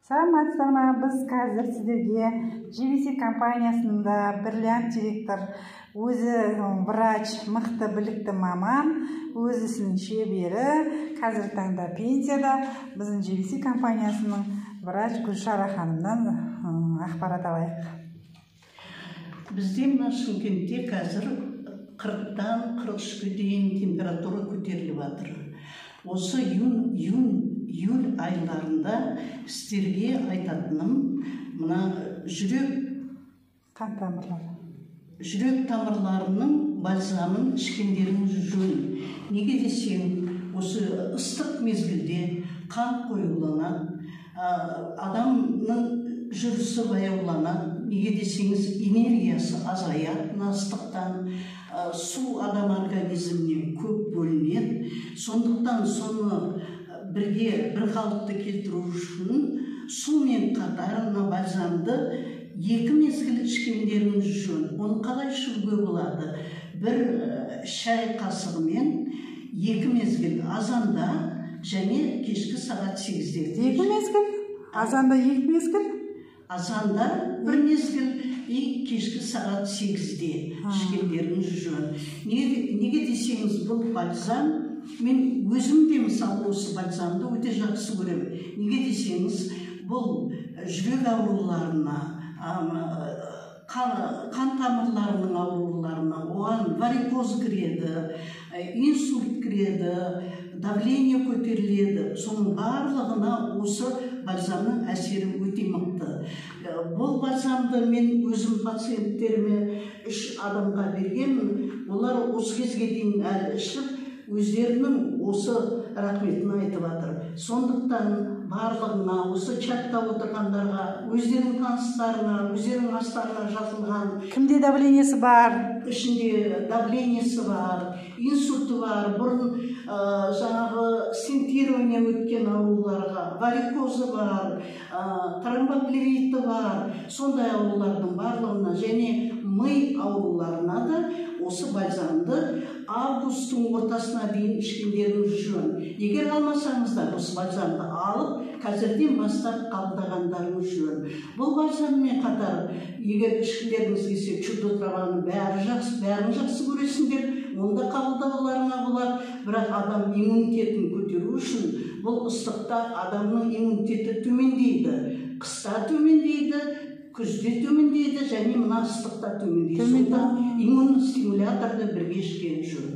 Саламатсыздар ма? Біз қазір сіздерге GVC компаниясында бриллиант директор, өзі врач, мықты білікті маман, өзісінің шебері, қазір таңда пенсияда біздің GVC компаниясының врач Гүлшара ханымнан ақпарат алайық. Бізде мына Шымкентте қазір 40-тан 43-ге дейін температура көтеріліп жатыр. Осы июль айларында сіздерге айтатыным, мына жүрек тамырларының бальзамын ішкендеріңіз жөн. Неге десең, осы ыстық мезгілде қан қоюланады, адамның жүрісі баяуланады. Неге десеңіз, энергиясы азаяды ыстықтан, су адам организміне көп бөлінеді. Сондықтан соны бір қалыпты келтіру үшін сумен қатар бальзамды 2 мезгіл ішкендеріңіз жөн. Оны қалай ішуге болады? Бір шай қасығымен 2 мезгіл азанда және кешкі сағат 8-де. 2 мезгіл? Азанда 2 мезгіл? Азанда 1 мезгіл и кешкі сағат 8-де ішкендеріңіз жөн. Неге десеңіз, бұл бальзам, мен өзім де мысалы осы бальзамды өте жақсы көремін. Неге десеңіз, бұл жүрек ауруларына, қан тамырларының ауруларына, оған варикоз кіреді, инсульт кіреді, давление көтеріледі. Соның барлығына осы бальзамның әсері өте мықты. Бұл бальзамды мен өзім пациенттеріме 3 адамға бергенмін. Олар осы кезге дейін әлі ішіп, өздерінің осы рахметін айтып жатыр. Сондықтан барлығына, осы чатта отырғандарға, өздерінің таныстарына, өздерінің астарына жазылған. Кімде давлениесі бар? Ішінде давлениесі бар, инсульты бар, бұрын жаңағы стентирование өткен ауруларға, варикозы бар, тромбофлебиті бар, сондай аурулардың барлығына және ми ауруларына да осы бальзамды августтың ортасына дейін ішкендеріңіз жөн. Егер алмасаңыздар, осы бальзамды алып, қазірден бастап қабылдағандарыңыз жөн. Бұл бальзаммен қатар, егер ішкілеріңіз келсе, чудо траваның бәрін жақсы көресіңдер, онда қабылдауларына болады. Бірақ адам иммунитетін көтеру үшін, бұл ыстықта адамның иммунитеті төмендейді. Қыста төмендейді, күзде төмендейді және мына ыстықта төмендейді. Сонда иммун стимуляторды бірге ішкен жөн.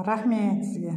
Рахмет сізге.